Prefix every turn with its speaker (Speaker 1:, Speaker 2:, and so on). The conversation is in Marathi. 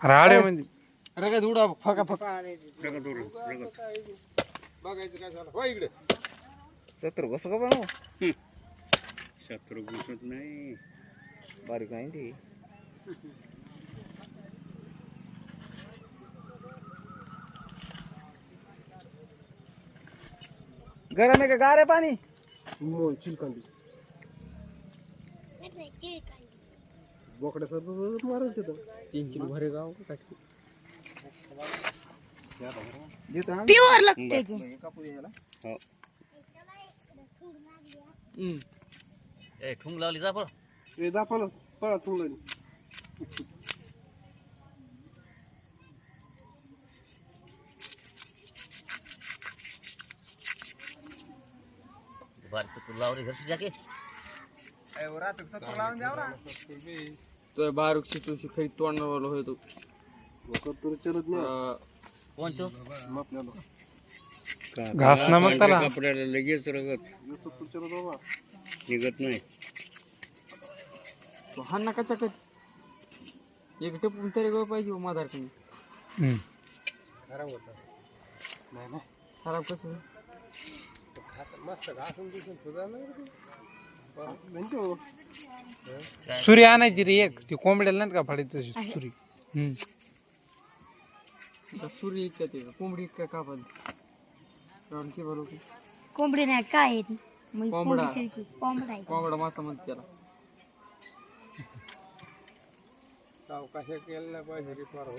Speaker 1: राडे म्हणजे
Speaker 2: रगत उडा फका फका
Speaker 3: बघायचं काय झालं हो इकडे
Speaker 2: सत्र कसं का बनव
Speaker 4: शत्रू घुसत नाही
Speaker 2: बारीक नाही ते गरम आहे का गार पाणी
Speaker 3: चिलकांडी बोकड्यासारखं मारायचं तिथं
Speaker 2: 3 किलो भरे गाव का
Speaker 5: प्युअर लागते
Speaker 4: हो
Speaker 6: ए ठुंग लावली जा पण
Speaker 3: ए जा पळा तुला
Speaker 6: बारसे तू लाव रे घर जाके
Speaker 2: तो बारूक शितूशी खरी तोंडावर होतो
Speaker 3: बोकड तुला चलत नाही
Speaker 6: कोण छो
Speaker 3: आपल्याला
Speaker 1: घास ना मग त्याला
Speaker 4: कपड्याला लगेच रगत
Speaker 3: जसं तू चलत बाबा
Speaker 4: निघत नाही
Speaker 2: तो हा नका चकत एक टपून तरी गो पाहिजे माधारकडे
Speaker 1: हम्म.
Speaker 3: खराब होता नाही
Speaker 2: खराब कसं
Speaker 3: मस्त घासून दिसून तुझा नाही
Speaker 1: सुरी आणायची रे एक ती कोंबड्याला नाहीत का फाडी तशी सुरी हम्म.
Speaker 2: सुरी इतक्या ते कोंबडी इतक्या कापाल की बरोबर
Speaker 5: कोंबडी नाही काय आहे ती मग
Speaker 2: कोंबडा.
Speaker 5: कोंबडीसारखी कोंबडा आहे
Speaker 2: कोंबडा मासा म्हणते त्याला
Speaker 3: सावकाश केलं नाही पाहिजे रे फार हो